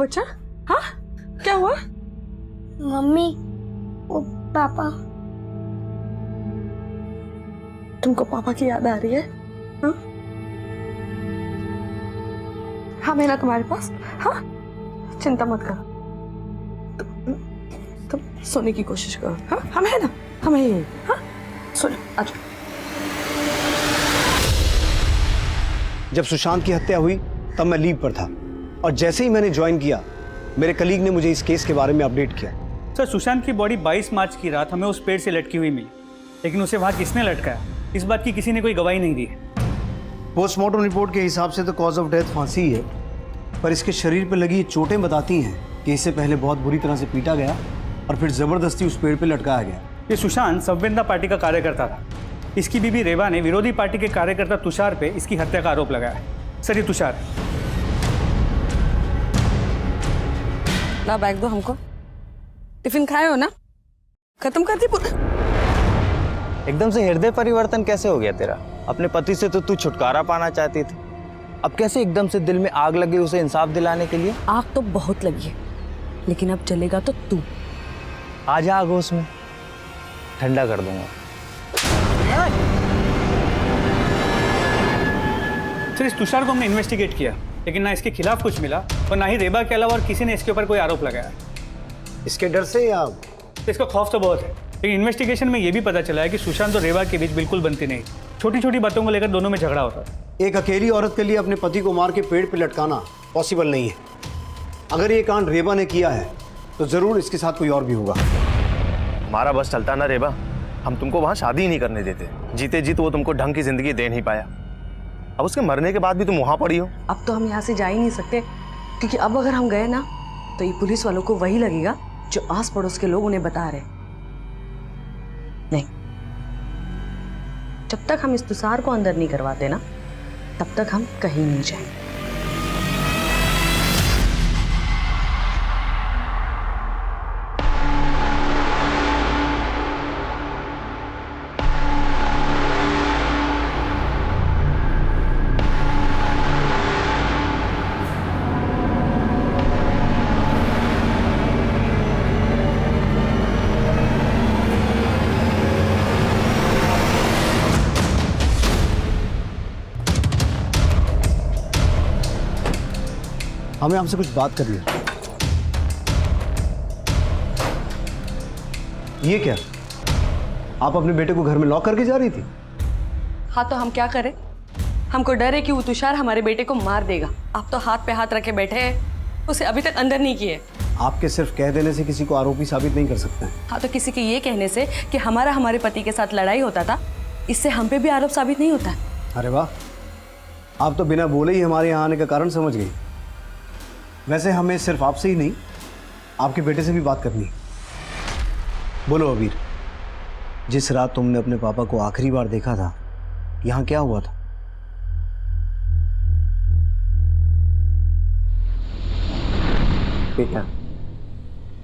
बच्चा? हाँ, क्या हुआ? मम्मी, वो पापा। तुमको पापा की याद आ रही है? हाँ, हाँ मैं ना तुम्हारे पास। हाँ, चिंता मत करो, तुम सोने की कोशिश करो। हाँ, हम है ना, हम है यहीं। हाँ, सोने आ जाओ। जब सुशांत की हत्या हुई तब मैं लीव पर था और जैसे ही मैंने ज्वाइन किया मेरे कलीग ने मुझे इस केस के बारे में अपडेट किया। सर, सुशांत की बॉडी 22 मार्च की रात हमें उस पेड़ से लटकी हुई मिली, लेकिन उसे वहाँ किसने लटकाया इस बात की किसी ने कोई गवाही नहीं दी है। पोस्टमार्टम रिपोर्ट के हिसाब से तो कॉज ऑफ डेथ फांसी ही है, पर इसके शरीर पर लगी चोटें बताती हैं कि इससे पहले बहुत बुरी तरह से पीटा गया और फिर जबरदस्ती उस पेड़ पर लटकाया गया। ये सुशांत संवेदना पार्टी का कार्यकर्ता था। इसकी बीबी रेवा ने विरोधी पार्टी के कार्यकर्ता तुषार पे इसकी हत्या का आरोप लगाया है। सर, ये तुषार। ला बैग दो हमको। टिफिन खाए हो ना? खत्म कर दी पूरा? एकदम से हृदय परिवर्तन कैसे हो गया तेरा? अपने पति से तो तू छुटकारा पाना चाहती थी, अब कैसे एकदम से दिल में आग लगी उसे इंसाफ दिलाने के लिए? आग तो बहुत लगी है, लेकिन अब जलेगा तो तू। आजा आग उसमें, ठंडा कर दूंगा। सर, इस तुषार को हमने इन्वेस्टिगेट किया, लेकिन ना इसके खिलाफ कुछ मिला और ना ही रेबा के अलावा और किसी ने इसके ऊपर कोई आरोप लगाया। इसके डर से या इसका खौफ तो बहुत है, लेकिन इन्वेस्टिगेशन में यह भी पता चला है कि सुशांत और रेबा के बीच बिल्कुल बनती नहीं। छोटी छोटी बातों को लेकर दोनों में झगड़ा होता है। एक अकेली औरत के लिए अपने पति को मार के पेड़ पर लटकाना पॉसिबल नहीं है। अगर ये कांड रेबा ने किया है तो जरूर इसके साथ कोई और भी होगा। हमारा बस चलता ना रेबा, हम तुमको वहां शादी ही नहीं करने देते। जीते जीत वो तुमको ढंग की जिंदगी दे नहीं पाया, अब उसके मरने के बाद भी तुम वहां पड़ी हो। अब तो हम यहाँ से जा ही नहीं सकते, क्योंकि अब अगर हम गए ना तो ये पुलिस वालों को वही लगेगा जो आस पड़ोस के लोग उन्हें बता रहे। नहीं, जब तक हम इस तुषार को अंदर नहीं करवाते ना तब तक हम कहीं नहीं जाएंगे। हमें आपसे कुछ बात करनी है। ये क्या, आप अपने बेटे को घर में लॉक करके जा रही थी? हाँ, तो हम क्या करें? हमको डर है कि वो तुषार हमारे बेटे को मार देगा। आप तो हाथ पे हाथ रखे बैठे हैं, उसे अभी तक अंदर नहीं किए। आपके सिर्फ कह देने से किसी को आरोपी साबित नहीं कर सकते हैं। हाँ, तो किसी के ये कहने से कि हमारे पति के साथ लड़ाई होता था, इससे हम पे भी आरोप साबित नहीं होता। अरे वाह, आप तो बिना बोले ही हमारे यहाँ आने का कारण समझ गई। वैसे हमें सिर्फ आपसे ही नहीं, आपके बेटे से भी बात करनी है। बोलो अबीर, जिस रात तुमने अपने पापा को आखिरी बार देखा था, यहाँ क्या हुआ था? बेटा,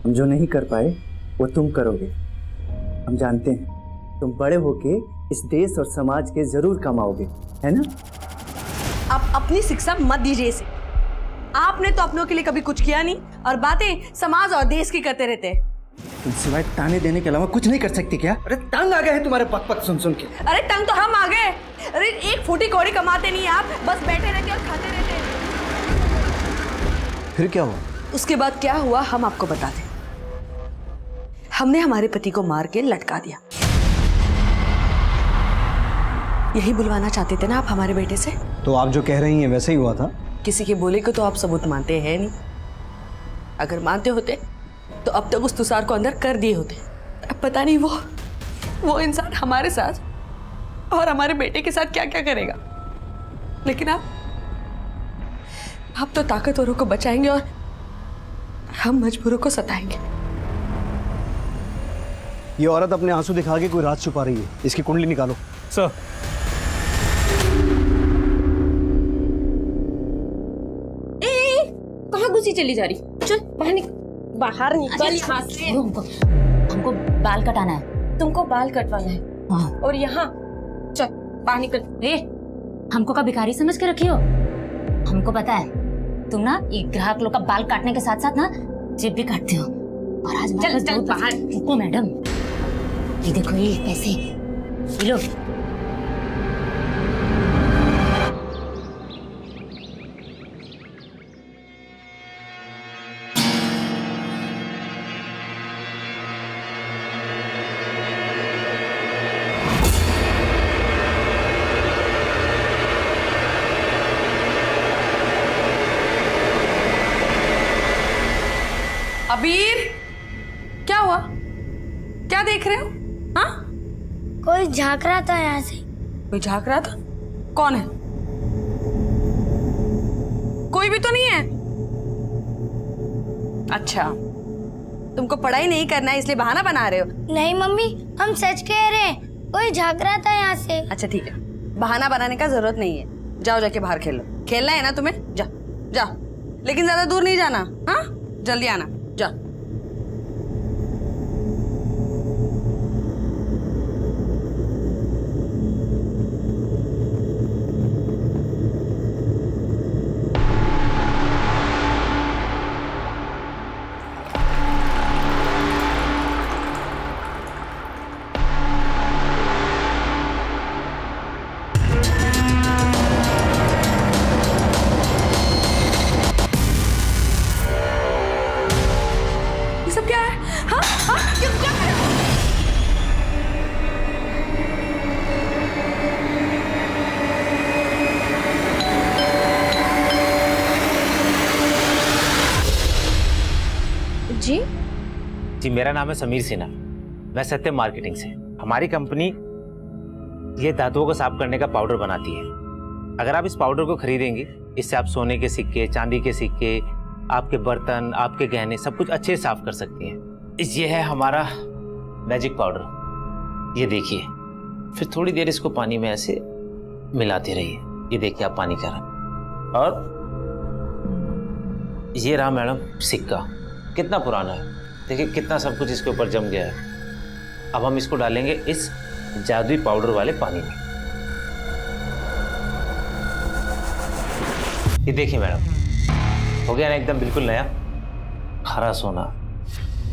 हम जो नहीं कर पाए वो तुम करोगे। हम जानते हैं तुम बड़े होके इस देश और समाज के जरूर कमाओगे, है ना? आप अपनी शिक्षा मत दीजिए इसे। आपने तो अपनों के लिए कभी कुछ किया नहीं और बातें समाज और देश की करते रहते हैं। तुम सिवाय ताने देने के अलावा कुछ नहीं कर सकती क्या? अरे तंग आ गए हैं तुम्हारे पक पक सुन सुन के। अरे तंग तो हम आ गए। अरे एक फूटी कौड़ी कमाते नहीं आप, बस बैठे रहते और खाते रहते हैं। फिर क्या हुआ? उसके बाद क्या हुआ हम आपको बता दें। हमने हमारे पति को मार के लटका दिया। यही बुलवाना चाहते थे ना आप हमारे बेटे से? तो आप जो कह रही हैं वैसे ही हुआ था? किसी के बोले को तो आप सबूत मानते हैं नहीं। अगर मानते होते तो अब तक उस तुषार को अंदर कर दिए होते। अब पता नहीं वो इंसान हमारे साथ और हमारे बेटे के साथ क्या क्या करेगा। लेकिन आप तो ताकतवरों को बचाएंगे और हम मजबूरों को सताएंगे। ये औरत अपने आंसू दिखा के कोई राज छुपा रही है। इसकी कुंडली निकालो। सर, कहाँ घुसी चली जा रही? चल बाहर निकल यहाँ से। हमको बाल कटाना है। तुमको बाल कटवाना है? हाँ। और यहाँ चल बाहर निकल। हमको का भिखारी समझ के रखी हो? हमको पता है तुम ना ये ग्राहक लोग का बाल काटने के साथ साथ ना जेब भी काटते हो। और आज चल चल बाहर। रुको मैडम, ये देखो ये पैसे, ये लो। अबीर, क्या हुआ? क्या देख रहे हो? हाँ, कोई झांक रहा था यहाँ से। कोई झांक रहा था? कौन है? कोई भी तो नहीं है। अच्छा, तुमको पढ़ाई नहीं करना है इसलिए बहाना बना रहे हो? नहीं मम्मी, हम सच कह रहे हैं, कोई झांक रहा था यहाँ से। अच्छा ठीक है, बहाना बनाने का जरूरत नहीं है। जाओ जाके बाहर खेलो। खेलना है ना तुम्हें? जा जाओ, लेकिन ज्यादा दूर नहीं जाना। हाँ, जल्दी आना। जा। ये सब क्या है? हाँ हाँ, ये क्या है? जी जी, मेरा नाम है समीर सिन्हा। मैं सत्यम मार्केटिंग से। हमारी कंपनी ये धातुओं को साफ करने का पाउडर बनाती है। अगर आप इस पाउडर को खरीदेंगे, इससे आप सोने के सिक्के, चांदी के सिक्के, आपके बर्तन, आपके गहने सब कुछ अच्छे से साफ कर सकती हैं। ये है हमारा मैजिक पाउडर। ये देखिए, फिर थोड़ी देर इसको पानी में ऐसे मिलाते रहिए। ये देखिए आप पानी का रंग। और ये रहा मैडम सिक्का, कितना पुराना है, देखिए कितना सब कुछ इसके ऊपर जम गया है। अब हम इसको डालेंगे इस जादुई पाउडर वाले पानी में। ये देखिए मैडम, हो गया ना एकदम बिल्कुल नया हरा सोना।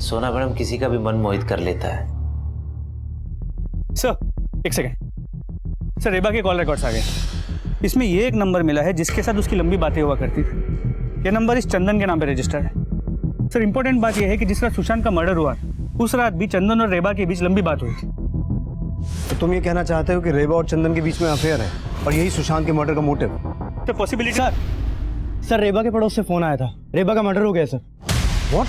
सोना मैडम किसी का भी मन मोहित कर लेता है। सर एक सेकेंड सर, रेबा के कॉल रिकॉर्ड्स आ गए। इसमें ये एक नंबर मिला है जिसके साथ उसकी लंबी बातें हुआ करती थी। ये नंबर इस चंदन के नाम पे रजिस्टर्ड है। सर इंपॉर्टेंट बात यह है कि जिस रात सुशांत का मर्डर हुआ उस रात भी चंदन और रेबा के बीच लंबी बात हुई थी। तो तुम ये कहना चाहते हो कि रेबा और चंदन के बीच में अफेयर है और यही सुशांत के मर्डर का मोटिव? तो पॉसिबिलिटी सर रेबा के पड़ोस से फोन आया था, रेबा का मर्डर हो गया सर। व्हाट?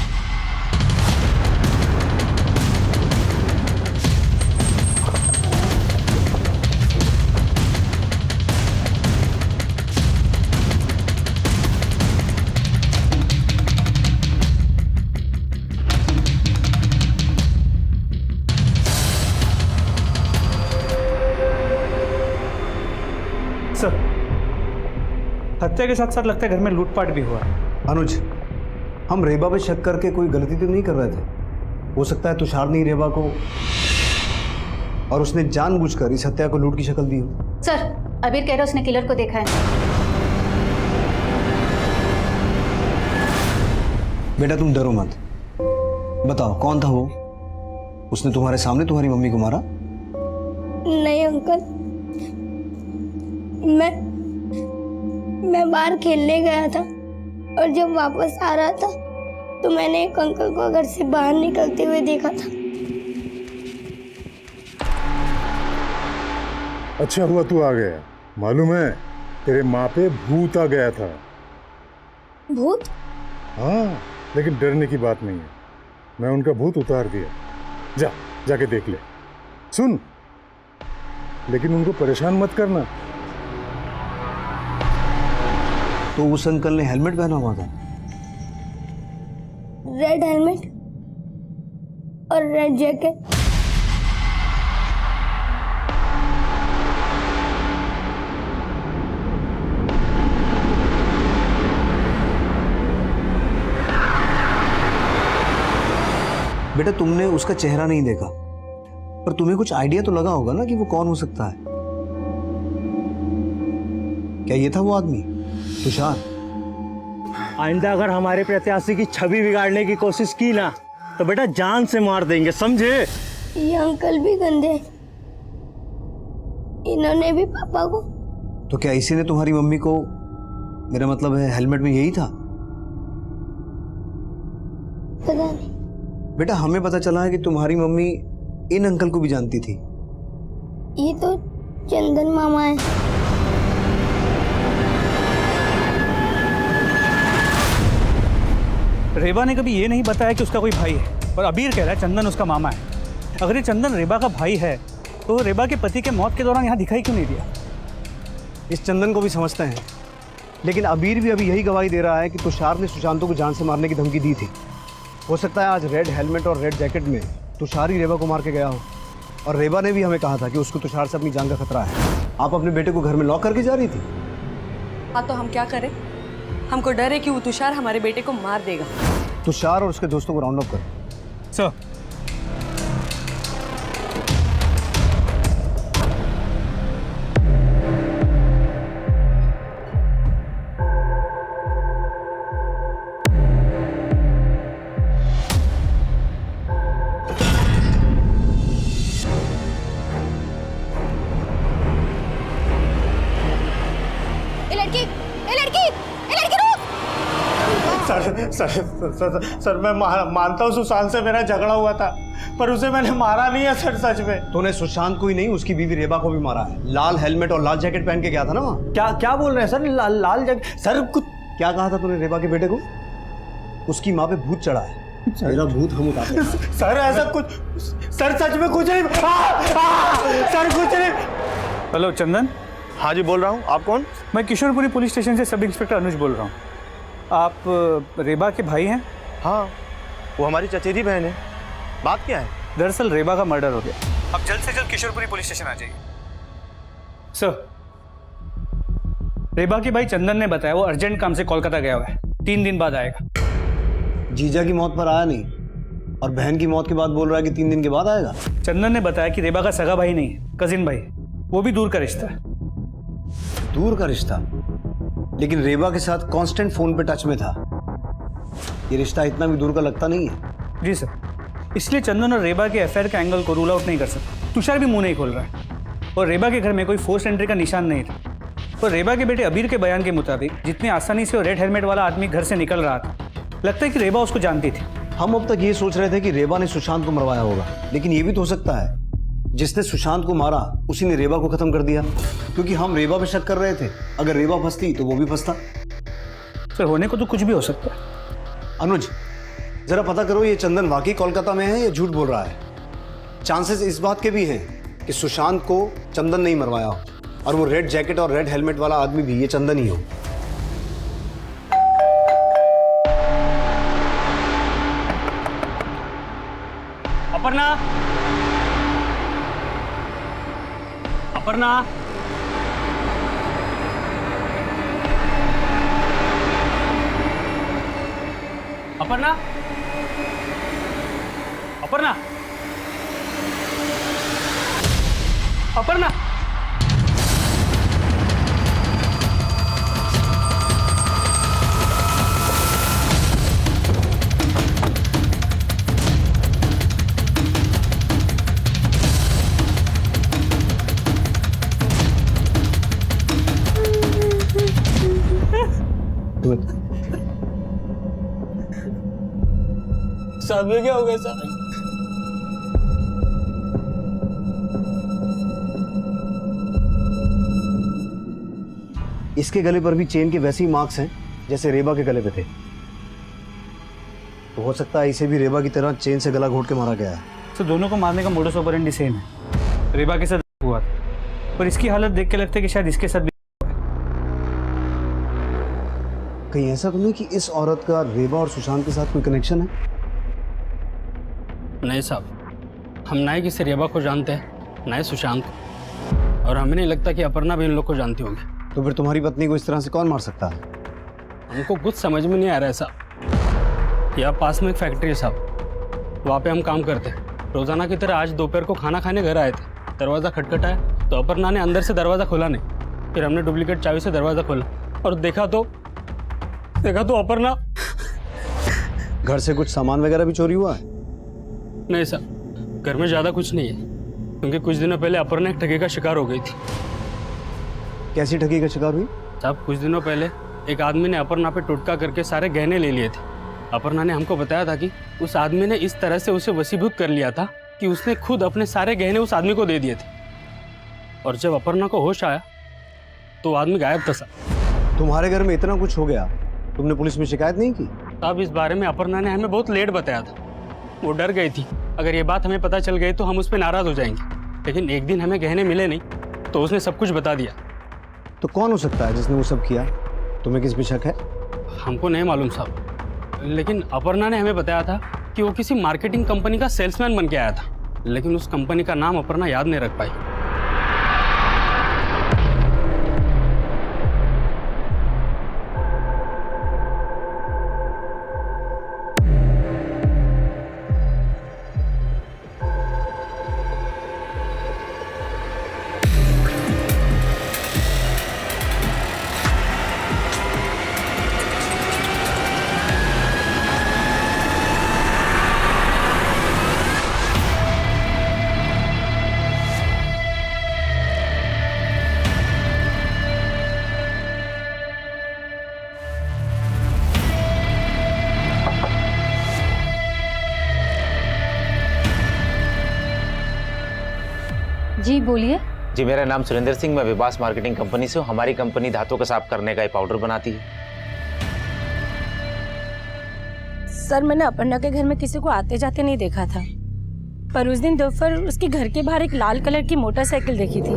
सर हत्या के साथ साथ लगता है घर में लूटपाट भी हुआ। अनुज, हम रेबा पे शक करके कोई गलती तो नहीं कर रहे थे। हो सकता है तुषार ने ही रेबा को और उसने जानबूझकर इस हत्या को लूट की शक्ल दी हो। सर अबीर कह रहा है उसने किलर को देखा है। बेटा तुम डरो मत, बताओ कौन था वो? उसने तुम्हारे सामने तुम्हारी मम्मी को मारा? नहीं अंकल, मैं बाहर खेलने गया था और जब वापस आ रहा था तो मैंने एक अंकल को घर से बाहर निकलते हुए देखा था। अच्छा हुआ तू आ गया। मालूम है तेरे माँ पे भूत आ गया था। भूत? हाँ, लेकिन डरने की बात नहीं है, मैं उनका भूत उतार दिया। जाके देख ले। सुन, लेकिन उनको परेशान मत करना। तो उस अंकल ने हेलमेट पहना हुआ था? रेड हेलमेट और रेड जैकेट। बेटा तुमने उसका चेहरा नहीं देखा, पर तुम्हें कुछ आइडिया तो लगा होगा ना कि वो कौन हो सकता है। क्या ये था वो आदमी, तुषार? आइंदा अगर हमारे प्रत्याशी की छवि बिगाड़ने की कोशिश की ना तो बेटा जान से मार देंगे, समझे? ये अंकल भी गंदे, इन्होंने भी पापा को। तो क्या इसी ने तुम्हारी मम्मी को, मेरा मतलब है हेलमेट में यही था? पता नहीं। बेटा हमें पता चला है कि तुम्हारी मम्मी इन अंकल को भी जानती थी। ये तो चंदन मामा है। रेबा ने कभी ये नहीं बताया कि उसका कोई भाई है, और अबीर कह रहा है चंदन उसका मामा है। अगर ये चंदन रेबा का भाई है तो रेबा के पति के मौत के दौरान यहाँ दिखाई क्यों नहीं दिया? इस चंदन को भी समझते हैं, लेकिन अबीर भी अभी यही गवाही दे रहा है कि तुषार ने सुशांतों को जान से मारने की धमकी दी थी। हो सकता है आज रेड हेलमेट और रेड जैकेट में तुषार ही रेबा को मार के गया हो, और रेबा ने भी हमें कहा था कि उसको तुषार से अपनी जान का खतरा है। आप अपने बेटे को घर में लॉक करके जा रही थी? हाँ तो हम क्या करें? हमको डर है कि वो तुषार हमारे बेटे को मार देगा। तुषार और उसके दोस्तों को राउंड अप कर। सर, सर मैं मानता हूँ सुशांत से मेरा झगड़ा हुआ था, पर उसे मैंने मारा नहीं है सर, सच में। तूने सुशांत को ही नहीं उसकी बीवी रेबा को भी मारा है। लाल हेलमेट और लाल जैकेट पहन के गया था ना वहाँ। क्या बोल रहे हैं सर? लाल जैकेट? सर कुछ क्या कहा था तूने रेबा के बेटे को? उसकी माँ पे भूत चढ़ा है, मेरा भूत हम उतारते हैं। सर ऐसा कुछ, सर सच में कुछ नहीं। सर कुछ नहीं। हेलो चंदन। हाँ जी बोल रहा हूँ, आप कौन? मैं किशोरपुरी पुलिस स्टेशन से सब इंस्पेक्टर अनुज बोल रहा हूँ। आप रेबा के भाई हैं? हाँ, वो हमारी चचेरी बहन है। बात क्या है? दरअसल रेबा का मर्डर हो गया। अब जल्द से जल्द किशोरपुरी पुलिस स्टेशन आ जाइए। सर, रेबा के भाई चंदन ने बताया वो अर्जेंट काम से कोलकाता गया हुआ है, 3 दिन बाद आएगा। जीजा की मौत पर आया नहीं, और बहन की मौत के बाद बोल रहा है कि 3 दिन के बाद आएगा। चंदन ने बताया कि रेबा का सगा भाई नहीं है, कजिन भाई है, वो भी दूर का रिश्ता है। दूर का रिश्ता? लेकिन रेबा के साथ कांस्टेंट फोन पे टच में था। ये रिश्ता इतना भी दूर का लगता नहीं है। जी सर, इसलिए चंदन और रेबा के अफेयर के एंगल को रूल आउट नहीं कर सकता। तुषार भी मुंह नहीं खोल रहा है, और रेबा के घर में कोई फोर्स एंट्री का निशान नहीं था। और रेबा के बेटे अबीर के बयान के मुताबिक जितनी आसानी से वो रेड हेलमेट वाला आदमी घर से निकल रहा था, लगता है कि रेबा उसको जानती थी। हम अब तक ये सोच रहे थे कि रेबा ने सुशांत को मरवाया होगा, लेकिन ये भी तो हो सकता है जिसने सुशांत को मारा उसी ने रेबा को खत्म कर दिया, क्योंकि हम रेबा पे शक कर रहे थे। अगर रेबा फंसती तो वो भी फंसता। सर, होने को तो कुछ भी हो सकता है। अनुज, जरा पता करो ये चंदन वाकई कोलकाता में है या झूठ बोल रहा है। चांसेस इस बात के भी हैं कि सुशांत को चंदन नहीं मरवाया हो, और वो रेड जैकेट और रेड हेलमेट वाला आदमी भी ये चंदन ही हो। अपर्णा, अपर्णा, अपर्णा, अपर्णा, अपर्णा। साहब ये क्या हो गया साहब? इसके गले पर भी चेन के वैसे ही मार्क्स हैं जैसे रेबा के गले पे थे। तो हो सकता है इसे भी रेबा की तरह चेन से गला घोट के मारा गया है। तो दोनों को मारने का मोडस ऑपरेंडी सेम है। रेबा के साथ हुआ था, पर इसकी हालत देख के लगता है कि शायद इसके साथ भी। कहीं ऐसा तो नहीं कि इस औरत का रेबा और सुशांत के साथ कोई कनेक्शन है? नहीं साहब, हम ना ही किसी रेबा को जानते हैं ना ही सुशांत, और हमें नहीं लगता कि अपर्णा भी इन लोग को जानती होगी। तो फिर तुम्हारी पत्नी को इस तरह से कौन मार सकता है? हमको कुछ समझ में नहीं आ रहा है साहब। यहाँ पास में एक फैक्ट्री है साहब, वहाँ पे हम काम करते हैं। रोजाना की तरह आज दोपहर को खाना खाने घर आए थे, दरवाज़ा खटखटाया तो अपर्णा ने अंदर से दरवाज़ा खोला नहीं। फिर हमने डुप्लीकेट चाबी से दरवाज़ा खोला और देखा तो देखा तो अपर्णा। घर से कुछ सामान वगैरह भी चोरी हुआ है? नहीं सर, घर में ज़्यादा कुछ नहीं है, क्योंकि कुछ दिनों पहले अपर्णा एक ठगी का शिकार हो गई थी। कैसी ठगी का शिकार हुई? साहब, कुछ दिनों पहले एक आदमी ने अपर्णा पे टोटका करके सारे गहने ले लिए थे। अपर्णा ने हमको बताया था कि उस आदमी ने इस तरह से उसे वशीभूत कर लिया था कि उसने खुद अपने सारे गहने उस आदमी को दे दिए थे। और जब अपर्णा को होश आया तो वो आदमी गायब था साहब। तुम्हारे घर में इतना कुछ हो गया, तुमने पुलिस में शिकायत नहीं की? साहब, इस बारे में अपर्णा ने हमें बहुत लेट बताया था। वो डर गई थी अगर ये बात हमें पता चल गई तो हम उस पर नाराज हो जाएंगे, लेकिन एक दिन हमें गहने मिले नहीं तो उसने सब कुछ बता दिया। तो कौन हो सकता है जिसने वो सब किया? तुम्हें किस पे शक है? हमको नहीं मालूम साहब, लेकिन अपर्णा ने हमें बताया था कि वो किसी मार्केटिंग कंपनी का सेल्समैन बन के आया था, लेकिन उस कंपनी का नाम अपर्णा याद नहीं रख पाई। जी बोलिए। जी, मेरा नाम सुरेंद्र सिंह, मैं विबास मार्केटिंग कंपनी से हूँ। हमारी कंपनी धातुओं को साफ करने का एक पाउडर बनाती है। सर, मैंने अपर्णा के घर में किसी को आते जाते नहीं देखा था, पर उस दिन दोपहर उसके घर के बाहर एक लाल कलर की मोटरसाइकिल देखी थी।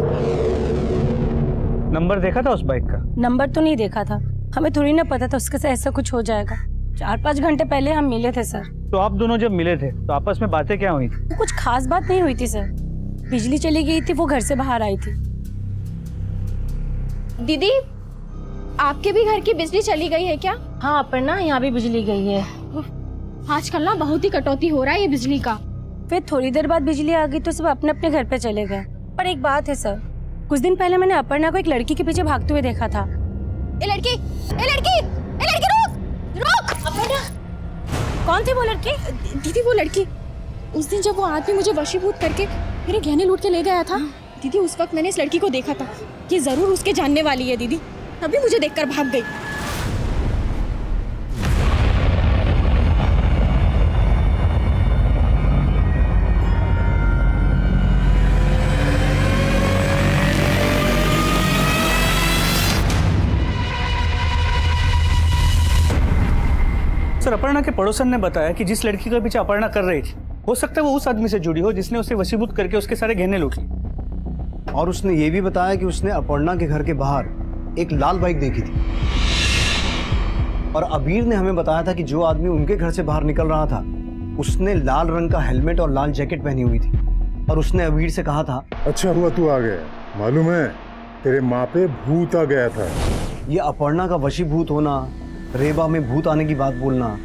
नंबर देखा था उस बाइक का? नंबर तो नहीं देखा था, हमें थोड़ी ना पता था उसके साथ ऐसा कुछ हो जाएगा। 4-5 घंटे पहले हम मिले थे सर। तो आप दोनों जब मिले थे तो आपस में बातें क्या हुई थी? कुछ खास बात नहीं हुई थी सर, बिजली चली गई थी, वो घर से बाहर आई थी। दीदी, आपके भी घर की बिजली चली गई है क्या? हाँ अपर्णा, यहाँ भी बिजली गई है। आजकल ना बहुत ही कटौती हो रहा है ये बिजली का। फिर थोड़ी देर बाद बिजली आ गई तो सब अपने अपने घर पे चले गए। पर एक बात है सर, कुछ दिन पहले मैंने अपर्णा को एक लड़की के पीछे भागते हुए देखा था। ए लड़की, ए लड़की, ए लड़की, रुक रुक। अपर्णा, कौन थी वो लड़की? दीदी वो लड़की, उस दिन जब वो आदमी मुझे वशीभूत करके मेरे गहने लूट के ले गया था दीदी, उस वक्त मैंने इस लड़की को देखा था। ये जरूर उसके जानने वाली है दीदी, तभी मुझे देखकर भाग गई। सर, अपर्णा के पड़ोसन ने बताया कि जिस लड़की का पीछे अपर्णा कर रही थी, हो सकता है वो उस आदमी से जुड़ी हो जिसने उसे वशीभूत करके उसके सारे गहने लूट लिए। और उसने ये भी बताया कि उसने अपर्णा के घर के बाहर एक लाल बाइक देखी थी। और अबीर ने हमें बताया था कि जो आदमी उनके घर से बाहर निकल रहा था उसने लाल रंग का हेलमेट और लाल जैकेट पहनी हुई थी। और उसने अबीर से कहा था, अच्छा हुआ तू आ गया, मालूम है तेरे माँ पे भूत आ गया था। ये अपर्णा का वशीभूत होना, रेबा में भूत आने की बात बोलना,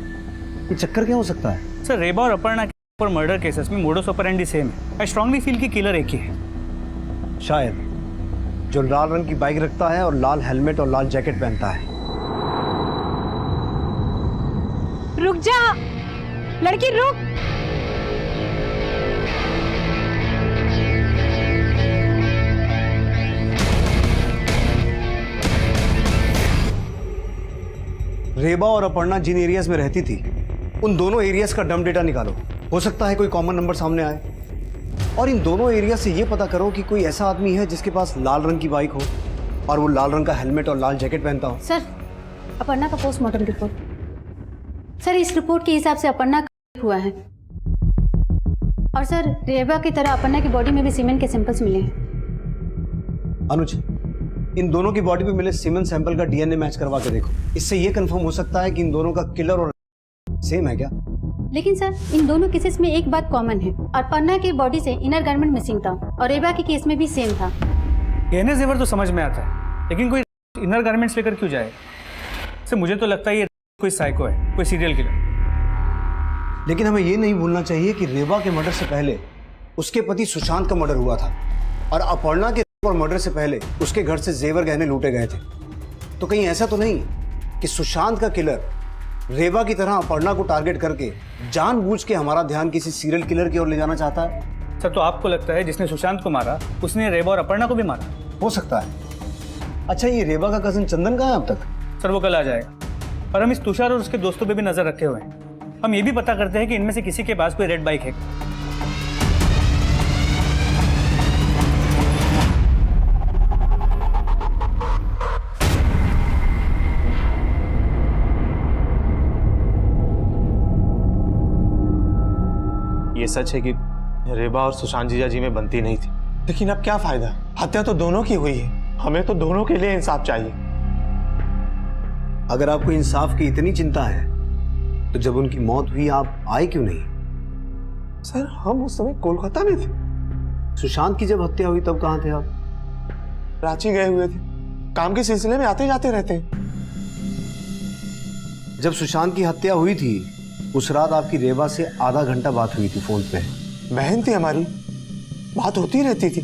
ये चक्कर क्या हो सकता है? सर, रेबा और अपर्णा पर मर्डर केसेस में मोडस ऑपरेंडी सेम है। आई स्ट्रांगली फील कि किलर एक ही है। शायद जो लाल रंग की बाइक रखता है और लाल हेलमेट और लाल जैकेट पहनता है। रुक जा लड़की, रुक। रेबा और अपर्णा जिन एरियाज में रहती थी उन दोनों एरियाज का डम डेटा निकालो। हो सकता है कोई कॉमन नंबर सामने आए। और इन दोनों एरिया से ये पता करो कि कोई ऐसा आदमी है जिसके पास लाल रंग की बाइक हो और वो लाल रंग का हेलमेट और लाल जैकेट पहनता हो। सर, अपर्णा का पोस्टमार्टम रिपोर्ट। सर, इस रिपोर्ट के हिसाब से अपर्णा का हुआ है। और सर, रेबा की तरह अपर्णा की बॉडी में भी सीमेंट के सैंपल्स मिले हैं। अनुज, इन दोनों की बॉडी पे मिले सीमेंट सैंपल का डीएनए मैच करवा के देखो। इससे ये कंफर्म हो सकता है कि इन दोनों का किलर और सेम है क्या? लेकिन सर, इन दोनों केसेस में एक बात कॉमन है। अपर्णा की बॉडी से इनर गारमेंट मिसिंग था और रेबा के केस में भी सेम था। गहने जेवर तो समझ में आता है, लेकिन कोई इनर गारमेंट्स लेकर क्यों जाए? सर, मुझे तो लगता है ये कोई साइको है, कोई सीरियल किलर। लेकिन हमें ये नहीं भूलना चाहिए कि रेबा के मर्डर से पहले उसके पति सुशांत का मर्डर हुआ था और अपर्णा के मर्डर से पहले उसके घर से जेवर गहने लूटे गए थे। तो कहीं ऐसा तो नहीं कि सुशांत का किलर रेबा की तरह अपर्णा को टारगेट करके जानबूझ के हमारा ध्यान किसी सीरियल किलर की ओर ले जाना चाहता है? सर तो आपको लगता है जिसने सुशांत को मारा उसने रेबा और अपर्णा को भी मारा? हो सकता है। अच्छा, ये रेबा का कजन चंदन कहाँ है अब तक? सर वो कल आ जाएगा और हम इस तुषार और उसके दोस्तों पे भी नजर रखे हुए हैं। हम ये भी पता करते हैं कि इनमें से किसी के पास कोई रेड बाइक है। ये सच है कि रेबा और सुशांत जीजा जी में बनती नहीं थी, लेकिन अब क्या फायदा, हत्या तो दोनों की हुई है। हमें तो दोनों के लिए इंसाफ चाहिए। अगर आपको इंसाफ की इतनी चिंता है तो जब उनकी मौत हुई आप आए क्यों नहीं? सर हम उस समय कोलकाता में थे। सुशांत की जब हत्या हुई तब कहाँ थे आप? रांची गए हुए थे, काम के सिलसिले में आते जाते रहते हैं। जब सुशांत की हत्या हुई थी उस रात आपकी रेबा से आधा घंटा बात हुई थी फोन पे। बहन थी हमारी, बात होती रहती थी।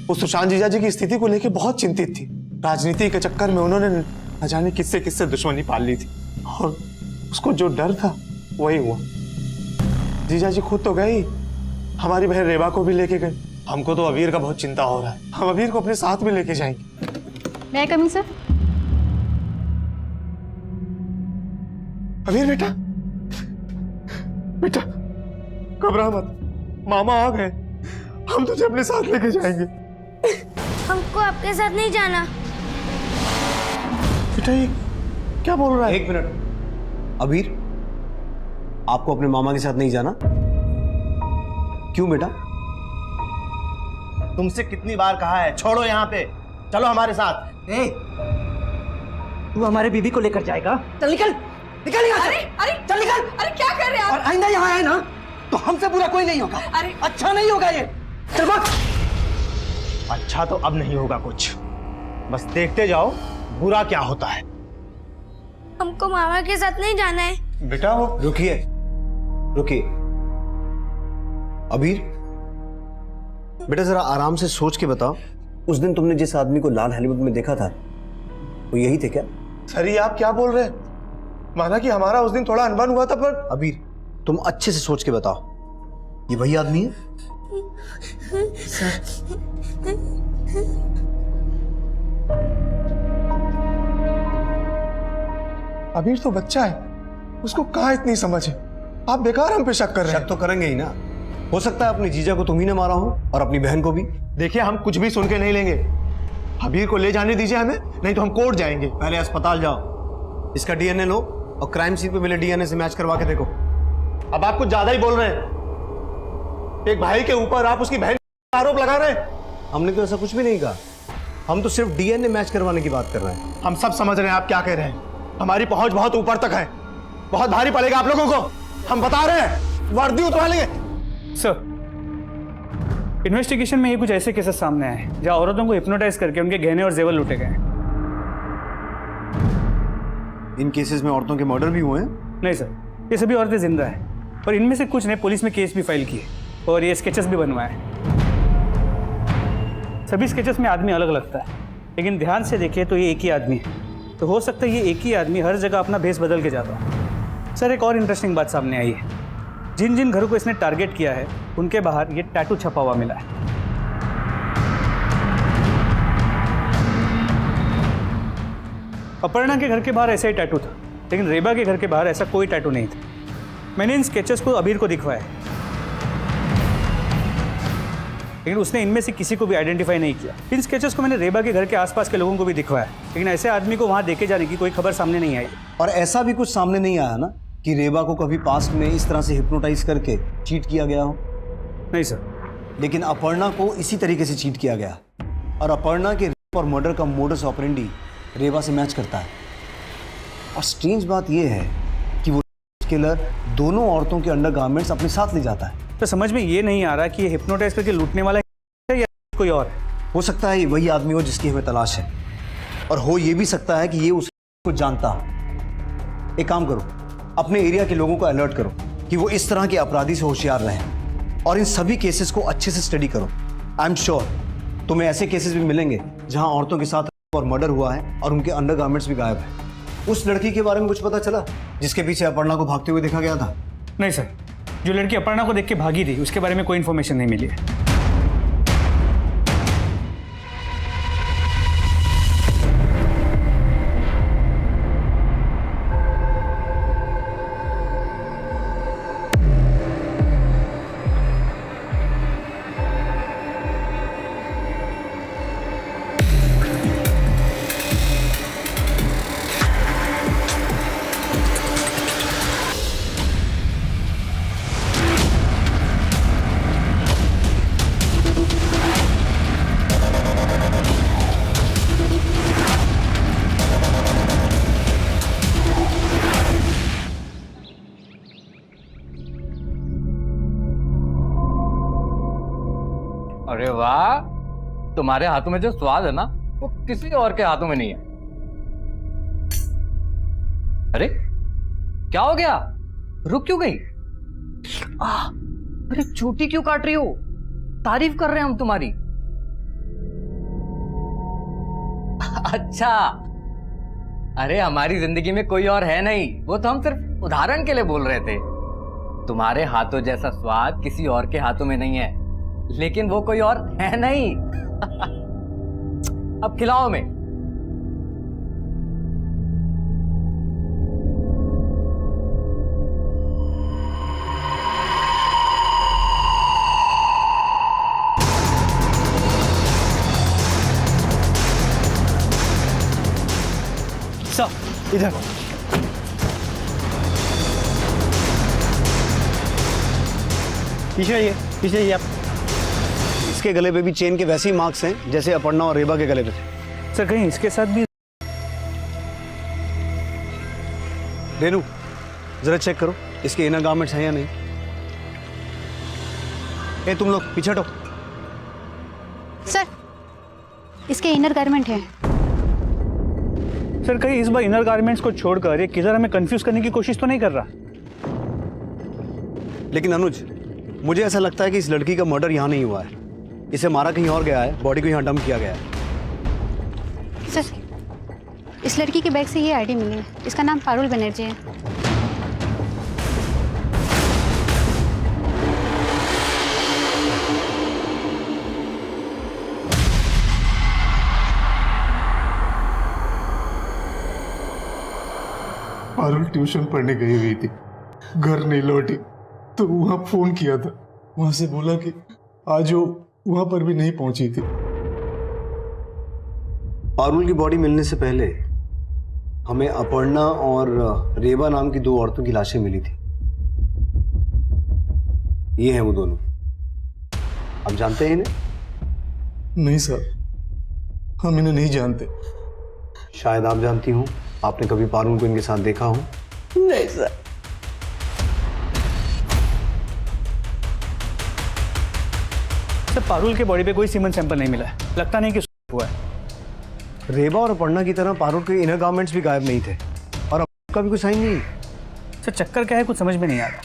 वो सुशांत जीजा जी की स्थिति को लेकर बहुत चिंतित थी। राजनीति के चक्कर में उन्होंने न जाने किससे किससे दुश्मनी पाल ली थी और उसको जो डर था वही हुआ। जीजा जी खुद तो गए, हमारी बहन रेबा को भी लेके गए। हमको तो अबीर का बहुत चिंता हो रहा है, हम अबीर को अपने साथ में लेके जाएंगे। मैं कमिंग सर? अबीर बेटा, बेटा घबरा मत, मामा आ गए, हम तुझे अपने साथ लेके जाएंगे। हमको आपके साथ नहीं जाना। बेटा ये क्या बोल रहा है? एक मिनट, अबीर आपको अपने मामा के साथ नहीं जाना? क्यों बेटा? तुमसे कितनी बार कहा है छोड़ो यहाँ पे, चलो हमारे साथ। ए, तू हमारे बीबी को लेकर जाएगा? चल निकल निकल यहाँ से। अरे चल निकल। अरे क्या कर रहे हैं और आप? आइंदा यहाँ आए ना तो हमसे बुरा कोई नहीं होगा। अरे अच्छा नहीं होगा ये, चल भाग। अच्छा तो अब नहीं होगा कुछ, बस देखते जाओ बुरा क्या होता है। हमको मामा के साथ नहीं जाना है। बेटा वो रुकिए रुकिए, अबीर बेटा जरा आराम से सोच के बताओ, उस दिन तुमने जिस आदमी को लाल हेलमेट में देखा था वो यही थे क्या? सर ये आप क्या बोल रहे हैं? माना कि हमारा उस दिन थोड़ा अनबन हुआ था, पर अबीर तुम अच्छे से सोच के बताओ, ये वही आदमी है? अबीर तो बच्चा है, उसको कहाँ इतनी समझ है। आप बेकार हम पे शक कर रहे हैं। शक तो करेंगे ही ना। हो सकता है अपनी जीजा को तुम ही ने मारा हो और अपनी बहन को भी। देखिए हम कुछ भी सुन के नहीं लेंगे, अबीर को ले जाने दीजिए हमें, नहीं तो हम कोर्ट जाएंगे। पहले अस्पताल जाओ, इसका डीएनए लो और क्राइम सीन पे मिले डीएनए से मैच करवा के देखो। अब आप कुछ ज्यादा ही बोल रहे हैं। एक भाई के ऊपर आप उसकी बहन का आरोप लगा रहे हैं। हमने तो ऐसा कुछ भी नहीं कहा, हम तो सिर्फ डीएनए मैच करवाने की बात कर रहे हैं। हम सब समझ रहे हैं आप क्या कह रहे हैं, हमारी पहुंच बहुत ऊपर तक है, बहुत भारी पड़ेगा आप लोगों को। हम बता रहे हैं, वर्दी उतरा लेंगे। सर इन्वेस्टिगेशन में ये कुछ ऐसे केसेस सामने आए जहां औरतों को हिप्नोटाइज करके उनके गहने और जेवर लूटे गए। इन केसेस में औरतों के मर्डर भी हुए हैं? नहीं सर, ये सभी औरतें जिंदा हैं और इनमें से कुछ ने पुलिस में केस भी फाइल किए और ये स्केचेस भी बनवाए। सभी स्केचेस में आदमी अलग लगता है, लेकिन ध्यान से देखिए तो ये एक ही आदमी है। तो हो सकता है ये एक ही आदमी हर जगह अपना भेष बदल के जाता है। सर एक और इंटरेस्टिंग बात सामने आई है, जिन जिन घरों को इसने टारगेट किया है उनके बाहर ये टैटू छपा हुआ मिला है। अपर्णा के घर के बाहर ऐसा ही टैटू था, लेकिन रेबा के घर के बाहर ऐसा कोई टैटू नहीं था। मैंने इन स्केचेस को अबीर को दिखवाया, लेकिन उसने इनमें से किसी को भी आइडेंटिफाई नहीं किया। इन स्केचेस को मैंने रेबा के घर के आसपास के लोगों को भी दिखवाया, लेकिन ऐसे आदमी को वहां देखे जाने की कोई खबर सामने नहीं आई। और ऐसा भी कुछ सामने नहीं आया ना कि रेबा को कभी पास्ट में इस तरह से हिप्नोटाइज करके चीट किया गया हो? नहीं सर, लेकिन अपर्णा को इसी तरीके से चीट किया गया और अपर्णा के रेप और मर्डर का मोडस ऑपरेंडी रेबा से मैच करता है। और स्ट्रेंज बात यह है कि वो किलर दोनों औरतों के अंडरगारमेंट्स अपने साथ ले जाता है। तो समझ में ये नहीं आ रहा कि ये हिप्नोटाइज करके लूटने वाला है या कोई और है। हो सकता है ये वही आदमी हो जिसकी हमें तलाश है, और हो ये भी सकता है कि ये उसको जानता है। एक काम करो, अपने एरिया के लोगों को अलर्ट करो कि वो इस तरह के अपराधी से होशियार रहें और इन सभी केसेस को अच्छे से स्टडी करो। आई एम श्योर तुम्हें ऐसे केसेस भी मिलेंगे जहां औरतों के साथ और मर्डर हुआ है और उनके अंडरगारमेंट्स भी गायब है। उस लड़की के बारे में कुछ पता चला जिसके पीछे अपर्णा को भागते हुए देखा गया था? नहीं सर, जो लड़की अपर्णा को देख के भागी थी उसके बारे में कोई इन्फॉर्मेशन नहीं मिली है। अरे वाह, तुम्हारे हाथों में जो स्वाद है ना वो किसी और के हाथों में नहीं है। अरे क्या हो गया, रुक क्यों गई? अरे चोटी क्यों काट रही हो? तारीफ कर रहे हैं हम तुम्हारी। अच्छा, अरे हमारी जिंदगी में कोई और है नहीं, वो तो हम सिर्फ उदाहरण के लिए बोल रहे थे। तुम्हारे हाथों जैसा स्वाद किसी और के हाथों में नहीं है, लेकिन वो कोई और है नहीं। अब खिलाओ में। सब इधर पीछे ये आप। इसके गले पे भी चेन के वैसे ही मार्क्स हैं जैसे अपर्णा और रेबा के गले पे थे। सर कहीं इसके साथ भी? रेनू जरा चेक करो इसके इनर गारमेंट्स हैं या नहीं। ए तुम लोग पीछे हटो। सर इसके इनर गारमेंट है। सर कहीं इस बार इनर गारमेंट्स को छोड़कर ये किधर हमें कंफ्यूज करने की कोशिश तो नहीं कर रहा? लेकिन अनुज, मुझे ऐसा लगता है कि इस लड़की का मर्डर यहाँ नहीं हुआ है, इसे मारा कहीं और गया है, बॉडी को यहाँ डंप किया गया है। सर इस लड़की के बैग से ये आईडी मिली है, इसका नाम पारुल बनर्जी है। पारुल ट्यूशन पढ़ने गई हुई थी, घर नहीं लौटी तो वहां फोन किया था, वहां से बोला कि आज वो वहां पर भी नहीं पहुंची थी। पारुल की बॉडी मिलने से पहले हमें अपर्णा और रेबा नाम की दो औरतों की लाशें मिली थी। ये हैं वो दोनों। आप जानते हैं इन्हें? नहीं सर, हम इन्हें नहीं जानते। शायद आप जानती हो, आपने कभी पारुल को इनके साथ देखा हो? नहीं सर। सर पारुल के बॉडी पे कोई सीमेंट सैंपल नहीं मिला है, लगता नहीं कि हुआ है। रेबा और अपर्णा की तरह पारुल के इनर गारमेंट्स भी गायब नहीं थे और आपका भी कोई साइन नहीं। सर चक्कर क्या है कुछ समझ में नहीं आ रहा।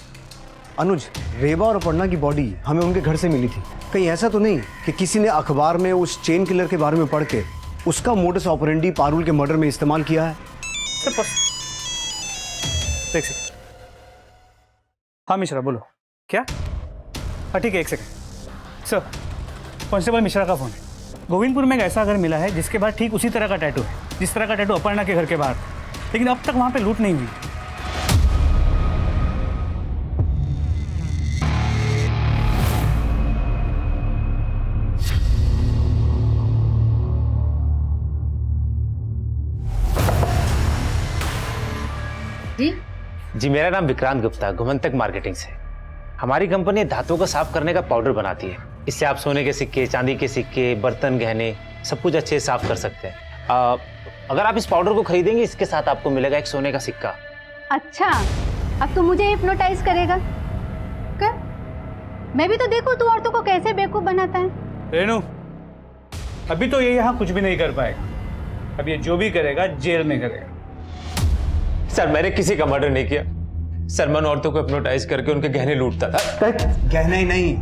अनुज, रेबा और अपर्णा की बॉडी हमें उनके घर से मिली थी, कहीं ऐसा तो नहीं कि किसी ने अखबार में उस चेन किलर के बारे में पढ़ के उसका मोडस ऑपरेंडी पारुल के मर्डर में इस्तेमाल किया है? सर देख सकते। हाँ मिश्रा बोलो। क्या? हाँ ठीक है, एक सेकंड। सर कांस्टेबल मिश्रा का फोन है। गोविंदपुर में एक ऐसा घर मिला है जिसके बाद ठीक उसी तरह का टैटू है जिस तरह का टैटू अपर्णा के घर के बाहर, लेकिन अब तक वहां पे लूट नहीं हुई। जी मेरा नाम विक्रांत गुप्ता, घुमंतक मार्केटिंग से। हमारी कंपनी धातुओं को साफ करने का पाउडर बनाती है। इससे आप सोने के सिक्के, चांदी के सिक्के, बर्तन, गहने सब कुछ अच्छे से साफ कर सकते हैं। अगर आप इस पाउडर को खरीदेंगे, इसके साथ आपको मिलेगा एक सोने का सिक्का। अच्छा, अब तो मुझे हिप्नोटाइज करेगा कर? मैं भी तो देखूं तू औरतों को कैसे बेवकूफ बनाता है। रेनू, अभी तो ये यहाँ कुछ भी नहीं कर पाएगा। अब ये जो भी करेगा जेल में करेगा। सर मैंने किसी का मर्डर नहीं किया। सर मैं औरतों को हिप्नोटाइज करके उनके गहने लूटता था। गहने ही नहीं,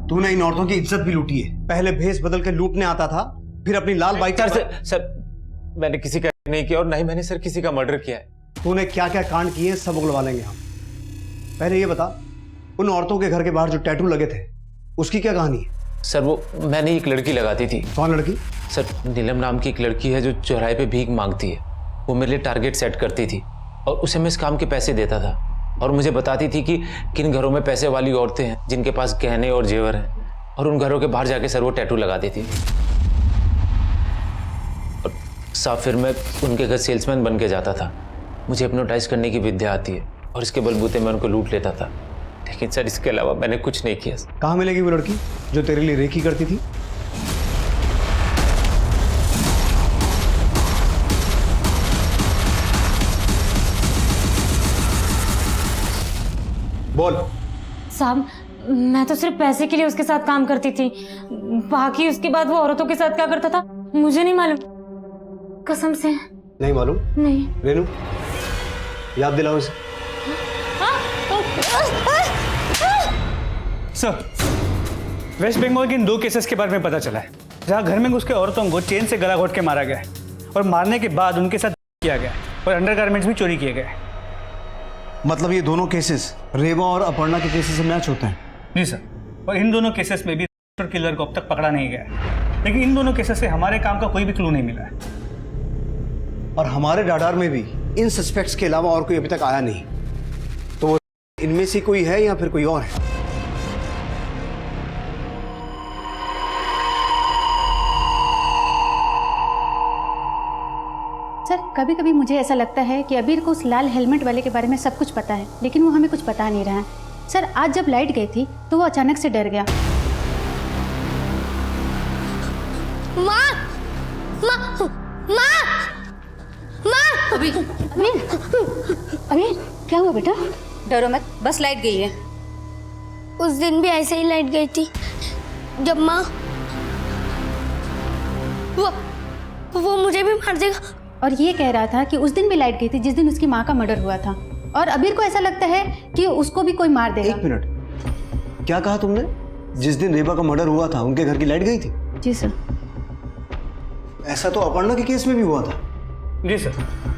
तूने इन औरतों की इज्जत भी लूटी है। पहले भेष बदल के लूटने आता था, फिर अपनी लाल बाइक सर मैंने किसी का नहीं किया और ना ही मैंने सर किसी का मर्डर किया है। तूने क्या क्या कांड किए हैं सब उगलवा लेंगे हम। पहले ये बता, उन औरतों के घर के बाहर जो टैटू लगे थे उसकी क्या कहानी है? सर वो मैंने एक लड़की लगाती थी। कौन लड़की? सर नीलम नाम की एक लड़की है जो चौराहे पे भीख मांगती है। वो मेरे लिए टारगेट सेट करती थी और उसे मैं इस काम के पैसे देता था और मुझे बताती थी कि किन घरों में पैसे वाली औरतें हैं जिनके पास गहने और जेवर हैं, और उन घरों के बाहर जाके सर वो टैटू लगाती थी। और साफ फिर मैं उनके घर सेल्समैन बन के जाता था। मुझे हिप्नोटाइज करने की विद्या आती है और इसके बलबूते मैं उनको लूट लेता था। लेकिन सर इसके अलावा मैंने कुछ नहीं किया। कहाँ मिलेगी वो लड़की जो तेरे लिए रेकी करती थी? बोल। साहब मैं तो सिर्फ पैसे के लिए उसके साथ काम करती थी, बाकी उसके बाद वो औरतों के साथ क्या करता था मुझे नहीं मालूम, कसम से नहीं मालूम? नहीं। रेनू याद दिलाओ इसे। सर वेस्ट बंगाल के इन 2 केसेस के बारे में पता चला है जहां घर में घुस के औरतों को चेन से गला घोट के मारा गया है और मारने के बाद उनके साथ किया गया और अंडरगारमेंट्स भी चोरी किए गए। मतलब ये दोनों केसेस रेवा और अपर्णा के केसेस से मैच होते हैं? जी सर, और इन दोनों केसेस में भी किलर को अब तक पकड़ा नहीं गया है, लेकिन इन दोनों केसेस से हमारे काम का कोई भी क्लू नहीं मिला है। और हमारे राडार में भी इन सस्पेक्ट्स के अलावा और कोई अभी तक आया नहीं, तो इनमें से कोई है या फिर कोई और है? सर कभी कभी मुझे ऐसा लगता है कि अबीर को उस लाल हेलमेट वाले के बारे में सब कुछ पता है, लेकिन वो हमें कुछ पता नहीं रहा है। सर आज जब लाइट गई थी तो वो अचानक से डर गया। माँ माँ माँ माँ अबीर क्या हुआ बेटा? डरो मत, बस लाइट गई है। उस दिन भी ऐसे ही लाइट गई थी जब माँ वो मुझे भी मार देगा। और ये कह रहा था कि उस दिन भी लाइट गई थी जिस दिन उसकी माँ का मर्डर हुआ था, और अबीर को ऐसा लगता है कि उसको भी कोई मार देगा। 1 मिनट, क्या कहा तुमने? जिस दिन रेबा का मर्डर हुआ था उनके घर की लाइट गई थी? जी सर। ऐसा तो अपर्णा के केस में भी हुआ था। जी सर,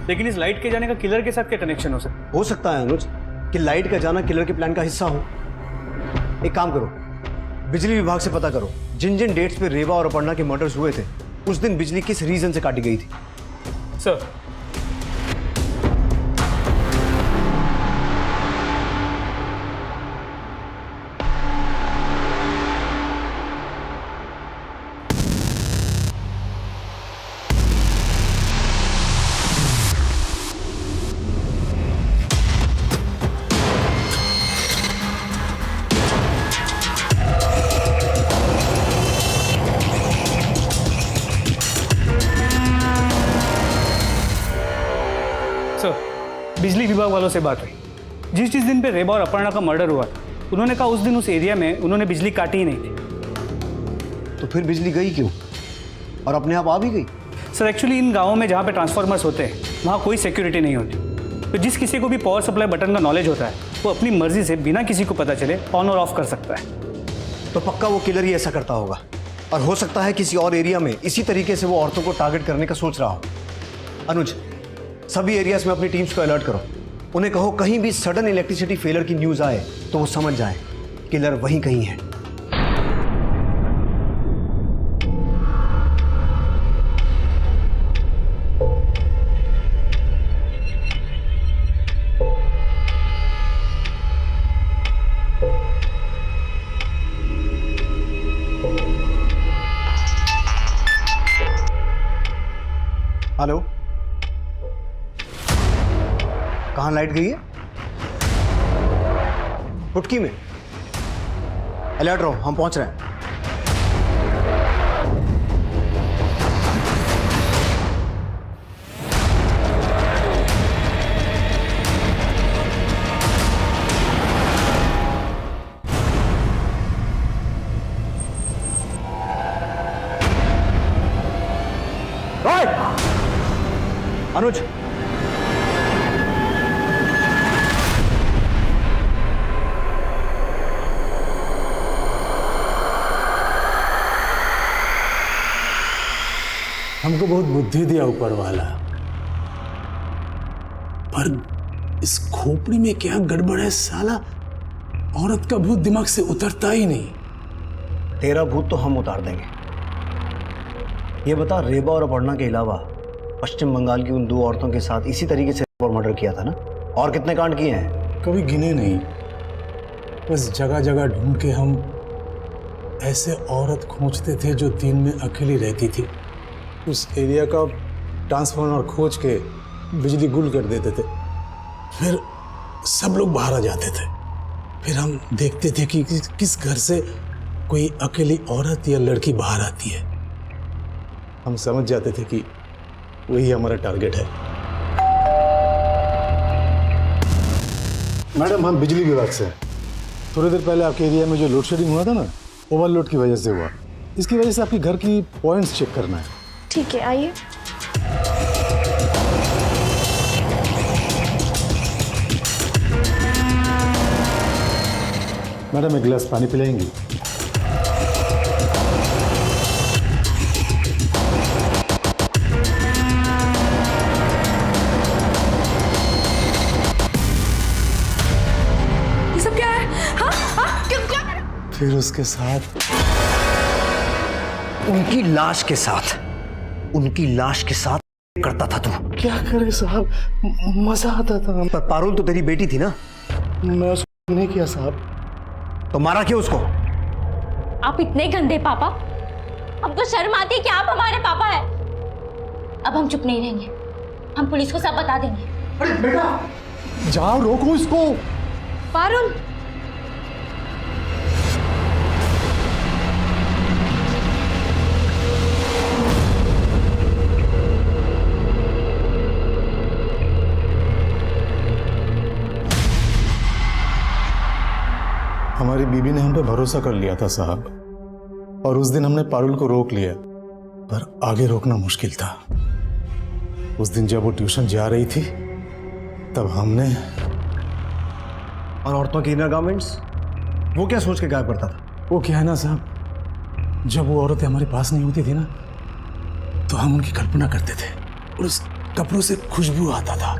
लेकिन इस लाइट के जाने का किलर के साथ क्या कनेक्शन हो सकता है अनुज कि लाइट का जाना किलर के प्लान का हिस्सा हो। एक काम करो, बिजली विभाग से पता करो जिन जिन डेट्स पे रेवा और अपर्णा के मर्डर्स हुए थे उस दिन बिजली किस रीजन से काटी गई थी। सर बिजली विभाग वालों से बात हुई। जिस दिन पे रेबा और अपर्णा का मर्डर हुआ था उन्होंने कहा उस दिन उस एरिया में उन्होंने बिजली काटी ही नहीं थी। तो फिर बिजली गई क्यों और अपने आप आ भी गई? सर एक्चुअली इन गाँवों में जहाँ पे ट्रांसफार्मर्स होते हैं वहाँ कोई सिक्योरिटी नहीं होती, तो जिस किसी को भी पावर सप्लाई बटन का नॉलेज होता है वो अपनी मर्जी से बिना किसी को पता चले ऑन और ऑफ कर सकता है। तो पक्का वो किलर ही ऐसा करता होगा, और हो सकता है किसी और एरिया में इसी तरीके से वो औरतों को टारगेट करने का सोच रहा हो। अनुज सभी एरियाज में अपनी टीम्स को अलर्ट करो, उन्हें कहो कहीं भी सडन इलेक्ट्रिसिटी फेलियर की न्यूज आए तो वो समझ जाए किलर वहीं कहीं है। हेलो, कहाँ लाइट गई है? पुटकी में। अलर्ट रहो, हम पहुंच रहे हैं। अनुज हमको बहुत बुद्धि दिया ऊपर वाला, पर इस खोपड़ी में क्या गड़बड़ है साला, औरत का भूत दिमाग से उतरता ही नहीं। तेरा भूत तो हम उतार देंगे। ये बता, रेबा और अपर्णा के अलावा पश्चिम बंगाल की उन 2 औरतों के साथ इसी तरीके से मर्डर किया था ना? और कितने कांड किए हैं? कभी गिने नहीं, बस जगह जगह ढूंढ के हम ऐसे औरत खोजते थे जो दिन में अकेली रहती थी। उस एरिया का ट्रांसफार्मर खोज के बिजली गुल कर देते थे, फिर सब लोग बाहर आ जाते थे। फिर हम देखते थे कि किस घर से कोई अकेली औरत या लड़की बाहर आती है। हम समझ जाते थे कि वही हमारा टारगेट है। मैडम, हम बिजली विभाग से हैं। थोड़ी देर पहले आपके एरिया में जो लोड शेडिंग हुआ था ना, ओवरलोड की वजह से हुआ। इसकी वजह से आपके घर की पॉइंट्स चेक करना है। ठीक है, आइए। मैडम, एक गिलास पानी पिलाएंगी? ये सब क्या है? हाँ हाँ, क्या? फिर उसके साथ उनकी लाश के साथ करता था तू। क्या करे साहब, मजा आता था। पर पारुल तो तेरी बेटी थी ना? मैं उसको नहीं किया साहब। तो मारा क्यों उसको? आप इतने गंदे पापा, हमको शर्म आती है कि आप हमारे पापा हैं। अब हम चुप नहीं रहेंगे, हम पुलिस को सब बता देंगे। अरे बेटा, जाओ, रोको इसको। पारुल, हमारी बीबी ने हम पे भरोसा कर लिया था साहब, और उस दिन हमने पारुल को रोक लिया, पर आगे रोकना मुश्किल था। उस दिन जब वो ट्यूशन जा रही थी तब हमने। और औरतों के इनर गारमेंट्स, वो क्या सोच के गायब करता था? वो क्या है ना साहब, जब वो औरतें हमारे पास नहीं होती थी ना, तो हम उनकी कल्पना करते थे और उस कपड़ों से खुशबू आता था,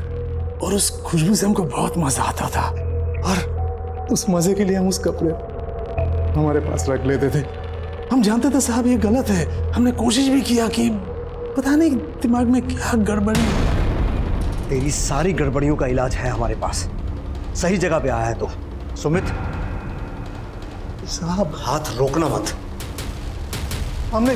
और उस खुशबू से हमको बहुत मजा आता था, और उस मजे के लिए हम उस कपड़े हमारे पास रख लेते थे। हम जानते थे साहब ये गलत है, हमने कोशिश भी किया कि पता नहीं दिमाग में क्या गड़बड़ी। तेरी सारी गड़बड़ियों का इलाज है हमारे पास। सही जगह पे आया है तो। सुमित साहब, हाथ रोकना मत। हमने